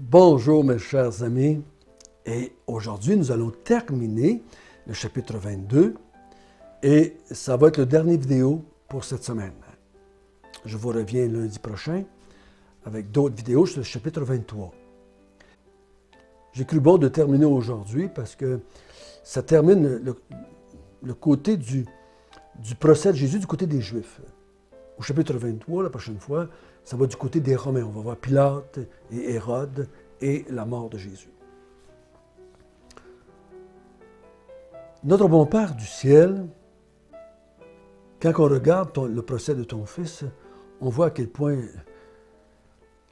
Bonjour mes chers amis, et aujourd'hui nous allons terminer le chapitre 22 et ça va être le dernier vidéo pour cette semaine. Je vous reviens lundi prochain avec d'autres vidéos sur le chapitre 23. J'ai cru bon de terminer aujourd'hui parce que ça termine le côté du procès de Jésus du côté des Juifs. Au chapitre 23, la prochaine fois, ça va du côté des Romains. On va voir Pilate et Hérode et la mort de Jésus. Notre bon Père du ciel, quand on regarde le procès de ton Fils, on voit à quel point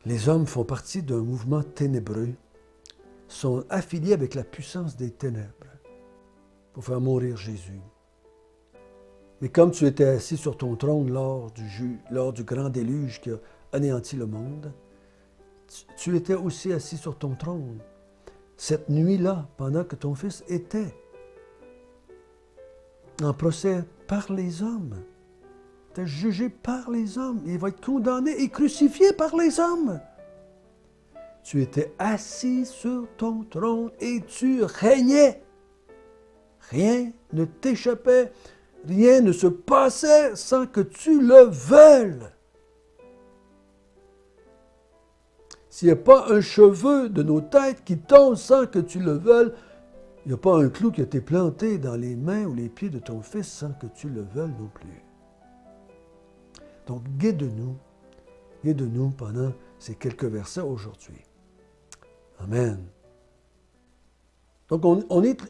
les hommes font partie d'un mouvement ténébreux, sont affiliés avec la puissance des ténèbres pour faire mourir Jésus. Mais comme tu étais assis sur ton trône lors du grand déluge qui a anéanti le monde, tu étais aussi assis sur ton trône cette nuit-là, pendant que ton Fils était en procès par les hommes. Il était jugé par les hommes. Il va être condamné et crucifié par les hommes. Tu étais assis sur ton trône et tu régnais. Rien ne t'échappait. Rien ne se passait sans que tu le veuilles. S'il n'y a pas un cheveu de nos têtes qui tombe sans que tu le veuilles, il n'y a pas un clou qui a été planté dans les mains ou les pieds de ton Fils sans que tu le veuilles non plus. Donc, guide-nous pendant ces quelques versets aujourd'hui. Amen. Donc, on est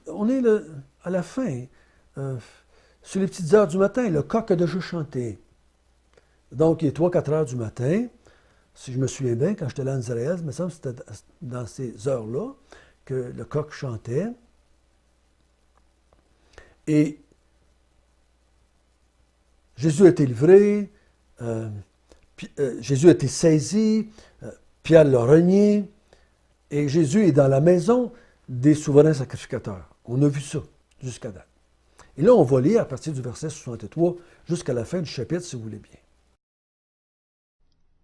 à la fin. Sur les petites heures du matin, le coq a déjà chanté. Donc, il est 3-4 heures du matin. Si je me souviens bien, quand j'étais là en Israël, il me semble que c'était dans ces heures-là que le coq chantait. Et Jésus a été livré, Jésus a été saisi, Pierre l'a renié, et Jésus est dans la maison des souverains sacrificateurs. On a vu ça jusqu'à date. Et là, on va lire à partir du verset 63 jusqu'à la fin du chapitre, si vous voulez bien.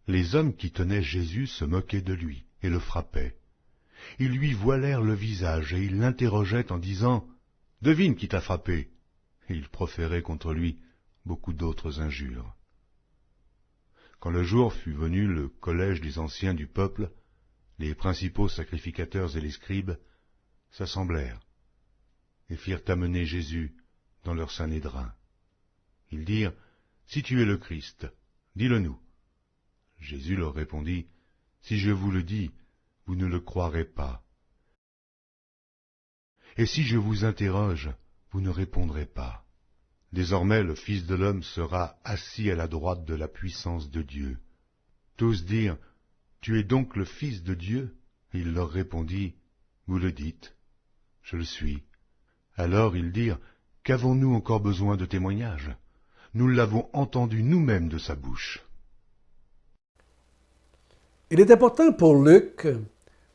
Les hommes qui tenaient Jésus se moquaient de lui et le frappaient. Ils lui voilèrent le visage et ils l'interrogeaient en disant « Devine qui t'a frappé !» Et ils proféraient contre lui beaucoup d'autres injures. Quand le jour fut venu, le collège des anciens du peuple, les principaux sacrificateurs et les scribes, s'assemblèrent et firent amener Jésus dans leur sanédrin. Ils dirent « Si tu es le Christ, dis-le-nous. » Jésus leur répondit, « Si je vous le dis, vous ne le croirez pas. Et si je vous interroge, vous ne répondrez pas. Désormais le Fils de l'homme sera assis à la droite de la puissance de Dieu. » Tous dirent, « Tu es donc le Fils de Dieu ?» Il leur répondit, « Vous le dites, je le suis. » Alors ils dirent, « Qu'avons-nous encore besoin de témoignages? Nous l'avons entendu nous-mêmes de sa bouche. » Il est important pour Luc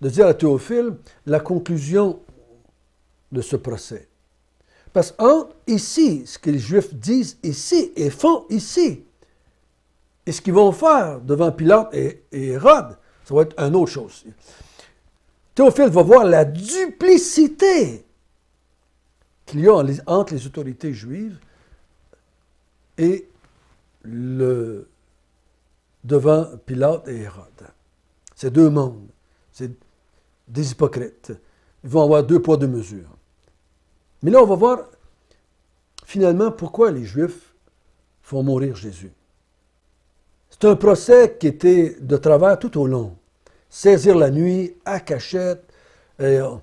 de dire à Théophile la conclusion de ce procès. Parce qu'entre ici, ce que les Juifs disent ici et font ici, et ce qu'ils vont faire devant Pilate et Hérode, ça va être une autre chose. Théophile va voir la duplicité qu'il y a entre les autorités juives et devant Pilate et Hérode. C'est deux mondes, c'est des hypocrites. Ils vont avoir deux poids, deux mesures. Mais là, on va voir finalement pourquoi les Juifs font mourir Jésus. C'est un procès qui était de travers tout au long. Saisir la nuit, à cachette. On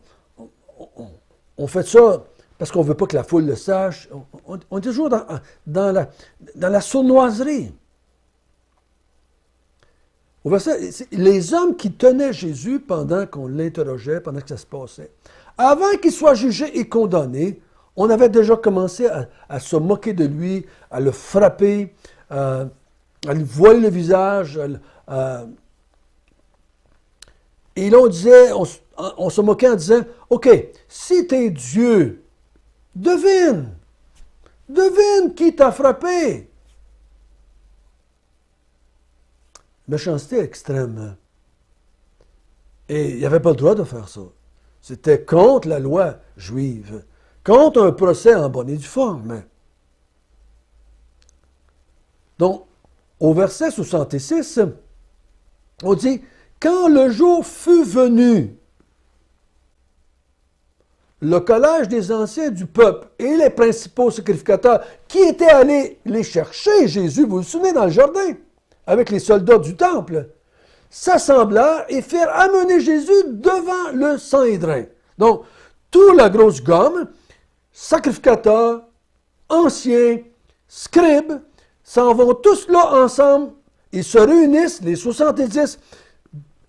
fait ça parce qu'on ne veut pas que la foule le sache. On est toujours dans la sournoiserie. Au verset, les hommes qui tenaient Jésus pendant qu'on l'interrogeait, pendant que ça se passait, avant qu'il soit jugé et condamné, on avait déjà commencé à se moquer de lui, à le frapper, à lui voiler le visage. Et là, on se moquait en disant, « OK, si tu es Dieu, devine qui t'a frappé. » Méchanceté extrême. Et il n'avait pas le droit de faire ça. C'était contre la loi juive, contre un procès en bonne et due forme. Donc, au verset 66, on dit, « Quand le jour fut venu, le collège des anciens du peuple et les principaux sacrificateurs qui étaient allés les chercher, Jésus, vous vous souvenez, dans le jardin, avec les soldats du temple, s'assemblèrent et firent amener Jésus devant le Sanhédrin. » Donc, toute la grosse gomme, sacrificateurs, anciens, scribes, s'en vont tous là ensemble. Ils se réunissent, les 70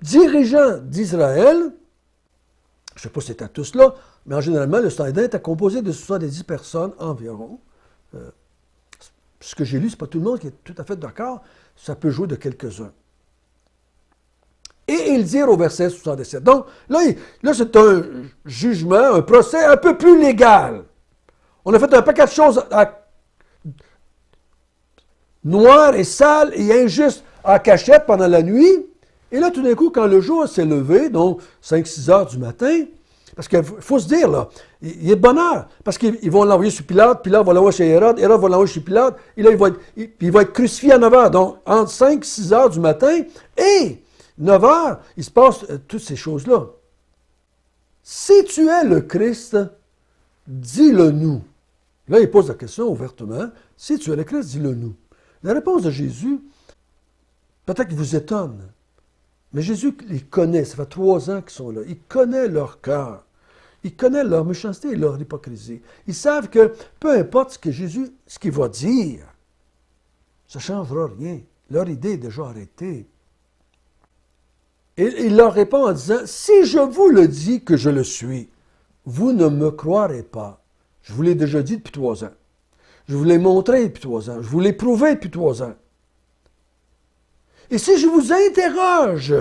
dirigeants d'Israël. Je ne sais pas si c'était tous là, mais en généralement, le Sanhédrin était composé de 70 personnes environ. Ce que j'ai lu, ce n'est pas tout le monde qui est tout à fait d'accord. Ça peut jouer de quelques-uns. Et ils dirent au verset 77. Donc, là c'est un jugement, un procès un peu plus légal. On a fait un paquet de choses noires et sales et injustes en cachette pendant la nuit. Et là, tout d'un coup, quand le jour s'est levé, donc 5-6 heures du matin, parce qu'il faut se dire, là, il est de bonne heure, parce qu'ils vont l'envoyer sur Pilate, Pilate va l'envoyer chez Hérode va l'envoyer chez Pilate, et là, il va être crucifié à 9 heures. Donc, entre 5-6 heures du matin et 9 heures, il se passe toutes ces choses-là. Si tu es le Christ, dis-le nous. Là, il pose la question ouvertement. Si tu es le Christ, dis-le nous. La réponse de Jésus, peut-être qu'il vous étonne, mais Jésus les connaît. Ça fait 3 ans qu'ils sont là. Il connaît leur cœur. Il connaît leur méchanceté et leur hypocrisie. Ils savent que peu importe ce que Jésus, ce qu'il va dire, ça ne changera rien. Leur idée est déjà arrêtée. Et il leur répond en disant, « Si je vous le dis que je le suis, vous ne me croirez pas. Je vous l'ai déjà dit depuis 3 ans. Je vous l'ai montré depuis 3 ans. Je vous l'ai prouvé depuis 3 ans. Et si je vous interroge,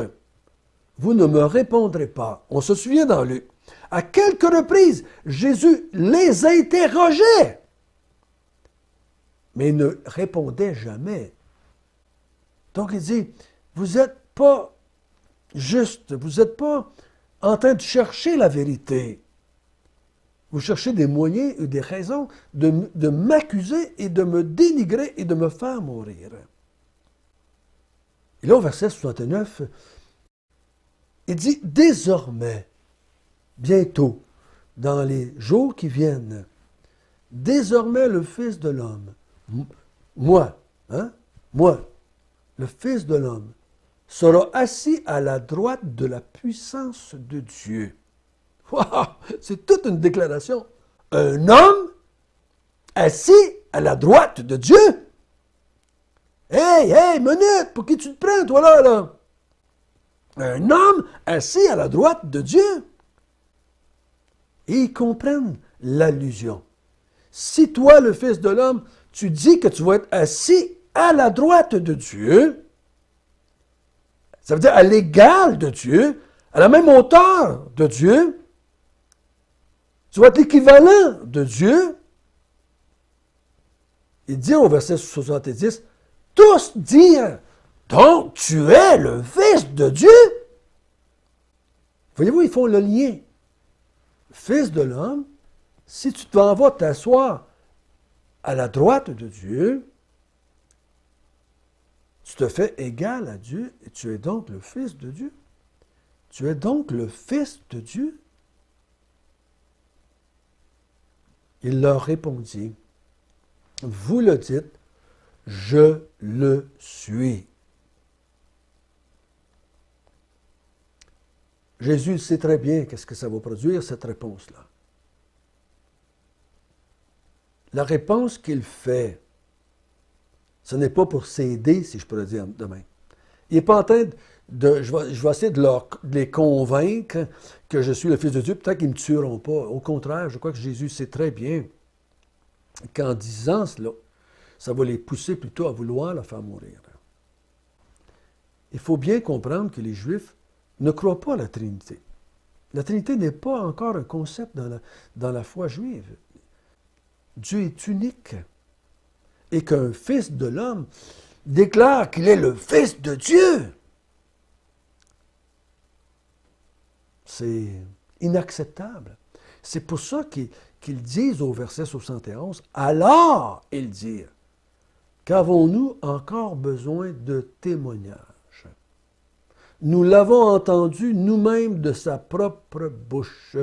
vous ne me répondrez pas. » On se souvient dans Luc. À quelques reprises, Jésus les interrogeait, mais il ne répondait jamais. Donc il dit, vous n'êtes pas juste, vous n'êtes pas en train de chercher la vérité. Vous cherchez des moyens et des raisons de m'accuser et de me dénigrer et de me faire mourir. Et là, au verset 69, il dit, « Désormais, bientôt, dans les jours qui viennent, désormais le Fils de l'homme, moi, le Fils de l'homme, sera assis à la droite de la puissance de Dieu. » Wow, c'est toute une déclaration. Un homme assis à la droite de Dieu. Hey, minute, pour qui tu te prends, toi là? Un homme assis à la droite de Dieu. Et ils comprennent l'allusion. Si toi, le Fils de l'homme, tu dis que tu vas être assis à la droite de Dieu, ça veut dire à l'égal de Dieu, à la même hauteur de Dieu, tu vas être l'équivalent de Dieu. Il dit au verset 70, « Tous dirent, donc tu es le Fils de Dieu. » Voyez-vous, ils font le lien. Fils de l'homme, si tu t'en vas t'asseoir à la droite de Dieu, tu te fais égal à Dieu et tu es donc le Fils de Dieu. Tu es donc le Fils de Dieu. Il leur répondit, « Vous le dites, je le suis. » Jésus sait très bien qu'est-ce que ça va produire, cette réponse-là. La réponse qu'il fait, ce n'est pas pour s'aider, si je pourrais dire demain. Il n'est pas en train de... Je vais essayer de les convaincre que je suis le Fils de Dieu. Peut-être qu'ils ne me tueront pas. Au contraire, je crois que Jésus sait très bien qu'en disant cela, ça va les pousser plutôt à vouloir la faire mourir. Il faut bien comprendre que les Juifs ne croient pas à la Trinité. La Trinité n'est pas encore un concept dans la foi juive. Dieu est unique. Et qu'un Fils de l'homme déclare qu'il est le Fils de Dieu. C'est inacceptable. C'est pour ça qu'ils disent au verset 71, « Alors, ils dirent, qu'avons-nous encore besoin de témoignages? Nous l'avons entendu nous-mêmes de sa propre bouche.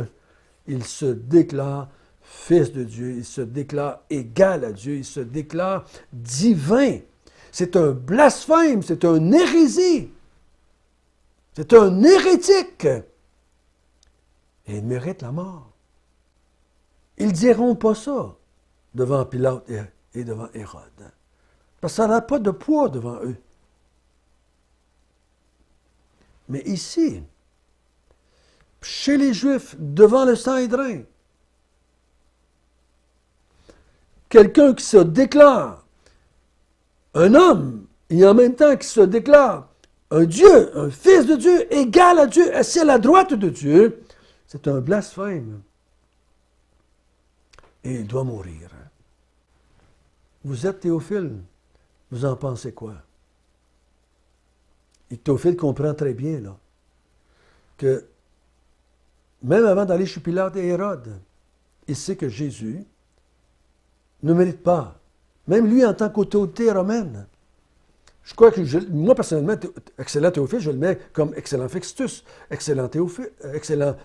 Il se déclare Fils de Dieu, il se déclare égal à Dieu, il se déclare divin. C'est un blasphème, c'est une hérésie. C'est un hérétique. Et il mérite la mort. Ils ne diront pas ça devant Pilate et devant Hérode. Parce que ça n'a pas de poids devant eux. Mais ici, chez les Juifs, devant le Sanhédrin, quelqu'un qui se déclare un homme, et en même temps qui se déclare un Dieu, un Fils de Dieu, égal à Dieu, assis à la droite de Dieu, c'est un blasphème. Et il doit mourir. Vous êtes Théophile, vous en pensez quoi? Et Théophile comprend très bien là, que même avant d'aller chez Pilate et Hérode, il sait que Jésus ne mérite pas, même lui en tant qu'autorité romaine. Je crois que moi personnellement, excellent Théophile, je le mets comme excellent Fixtus, excellent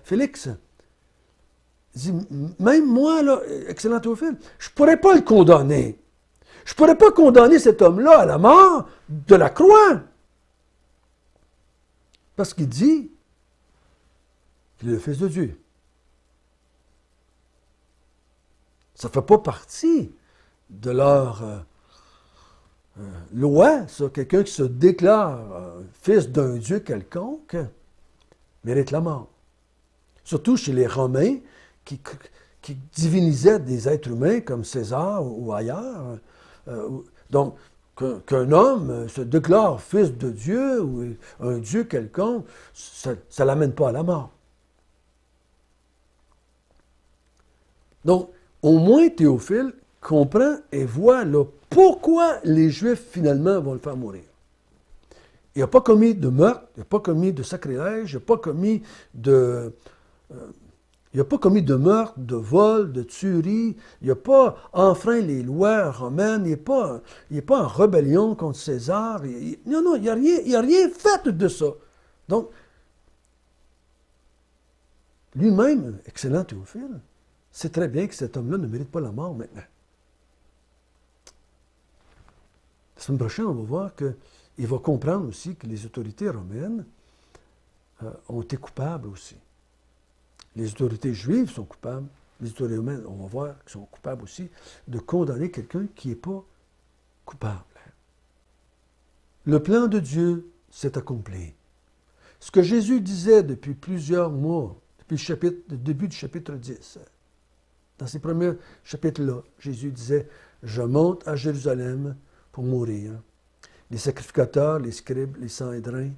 Félix. Il dit, même moi, là, excellent Théophile, je ne pourrais pas le condamner. Je ne pourrais pas condamner cet homme-là à la mort de la croix. Parce qu'il dit qu'il est le Fils de Dieu. Ça ne fait pas partie de leur loi, ça. Quelqu'un qui se déclare fils d'un Dieu quelconque mérite la mort. Surtout chez les Romains qui divinisaient des êtres humains comme César ou ailleurs. Donc, qu'un homme se déclare fils de Dieu ou un Dieu quelconque, ça ne l'amène pas à la mort. Donc, au moins Théophile comprend et voit là, pourquoi les Juifs finalement vont le faire mourir. Il n'a pas commis de meurtre, il n'a pas commis de sacrilège, il n'a pas commis de... il n'a pas commis de meurtre, de vol, de tuerie. Il n'a pas enfreint les lois romaines. Il n'est pas en rébellion contre César. Non, il n'a rien fait de ça. Donc, lui-même, excellent Théophile, sait très bien que cet homme-là ne mérite pas la mort maintenant. La semaine prochaine, on va voir qu'il va comprendre aussi que les autorités romaines ont été coupables aussi. Les autorités juives sont coupables, les autorités romaines, on va voir, sont coupables aussi de condamner quelqu'un qui n'est pas coupable. Le plan de Dieu s'est accompli. Ce que Jésus disait depuis plusieurs mois, depuis le début du chapitre 10, dans ces premiers chapitres-là, Jésus disait « Je monte à Jérusalem pour mourir. Les sacrificateurs, les scribes, les sanhédrins,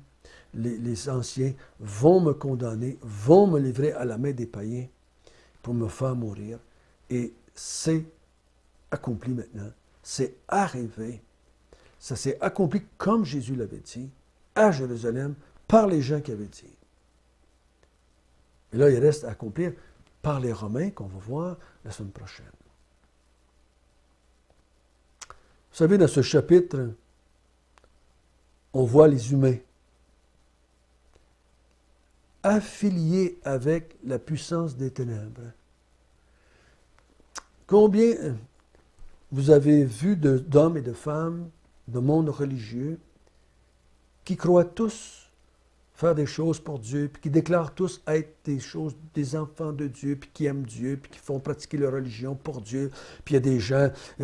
les anciens vont me condamner, vont me livrer à la main des païens pour me faire mourir. Et c'est accompli maintenant. C'est arrivé. Ça s'est accompli comme Jésus l'avait dit, à Jérusalem, par les gens qui avaient dit. Et là, il reste à accomplir par les Romains, qu'on va voir la semaine prochaine. Vous savez, dans ce chapitre, on voit les humains affiliés avec la puissance des ténèbres. Combien vous avez vu d'hommes et de femmes de monde religieux qui croient tous faire des choses pour Dieu, puis qui déclarent tous être des enfants de Dieu, puis qui aiment Dieu, puis qui font pratiquer leur religion pour Dieu. Puis il y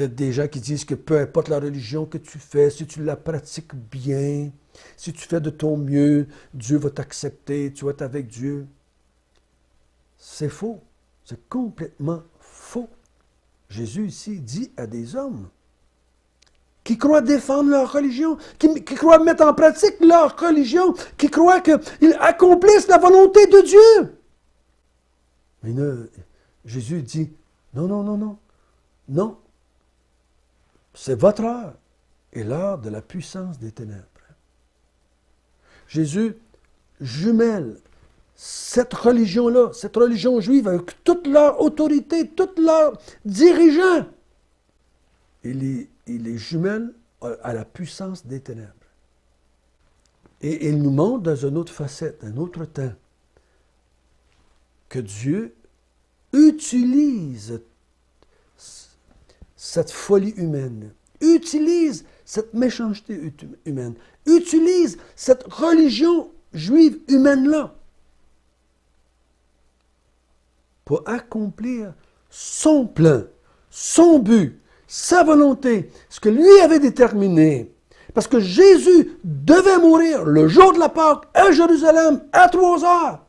a des gens qui disent que peu importe la religion que tu fais, si tu la pratiques bien, si tu fais de ton mieux, Dieu va t'accepter, tu vas être avec Dieu. C'est faux. C'est complètement faux. Jésus ici dit à des hommes qui croient défendre leur religion, qui croient mettre en pratique leur religion, qui croient qu'ils accomplissent la volonté de Dieu. Mais Jésus dit, non. C'est votre heure et l'heure de la puissance des ténèbres. Jésus jumelle cette religion-là, cette religion juive, avec toute leur autorité, tous leurs dirigeants, il les jumelle à la puissance des ténèbres. Et il nous montre dans une autre facette, un autre temps, que Dieu utilise cette folie humaine, utilise cette méchanceté humaine, utilise cette religion juive humaine-là pour accomplir son plan, son but, sa volonté, ce que lui avait déterminé. Parce que Jésus devait mourir le jour de la Pâque à Jérusalem à 3 heures.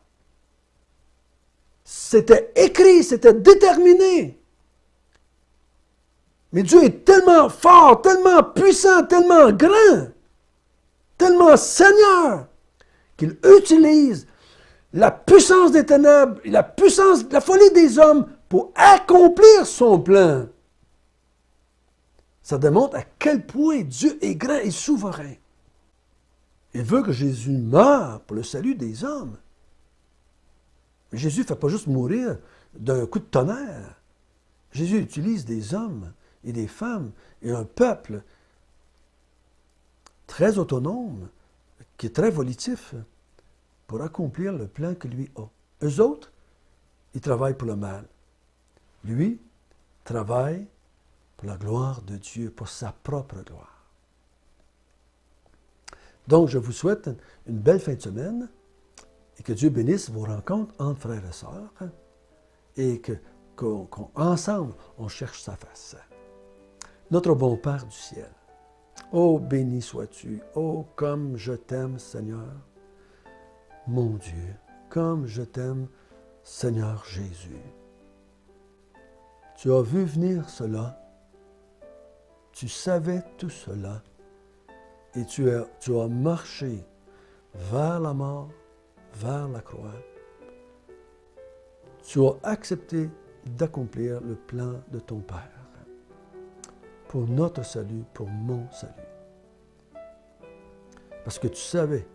C'était écrit, c'était déterminé. Mais Dieu est tellement fort, tellement puissant, tellement grand, tellement Seigneur, qu'il utilise la puissance des ténèbres, la folie des hommes pour accomplir son plan. Ça démontre à quel point Dieu est grand et souverain. Il veut que Jésus meure pour le salut des hommes. Mais Jésus ne fait pas juste mourir d'un coup de tonnerre. Jésus utilise des hommes et des femmes et un peuple très autonome, qui est très volitif, pour accomplir le plan que lui a. Eux autres, ils travaillent pour le mal. Lui travaille pour la gloire de Dieu, pour sa propre gloire. Donc, je vous souhaite une belle fin de semaine et que Dieu bénisse vos rencontres entre frères et sœurs et qu'ensemble, on cherche sa face. Notre bon Père du ciel, ô béni sois-tu, ô comme je t'aime, Seigneur, mon Dieu, comme je t'aime, Seigneur Jésus. Tu as vu venir cela, tu savais tout cela, et tu as marché vers la mort, vers la croix. Tu as accepté d'accomplir le plan de ton Père pour notre salut, pour mon salut. Parce que tu savais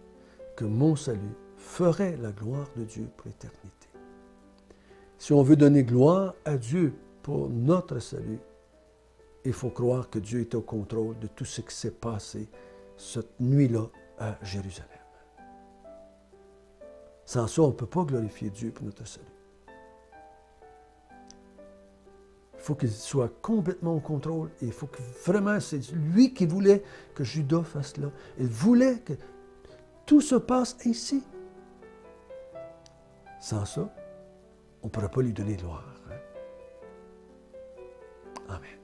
que mon salut ferait la gloire de Dieu pour l'éternité. Si on veut donner gloire à Dieu pour notre salut, il faut croire que Dieu est au contrôle de tout ce qui s'est passé cette nuit-là à Jérusalem. Sans ça, on ne peut pas glorifier Dieu pour notre salut. Il faut qu'il soit complètement au contrôle et il faut que vraiment, c'est lui qui voulait que Judas fasse cela. Il voulait que tout se passe ainsi. Sans ça, on ne pourrait pas lui donner gloire. Amen.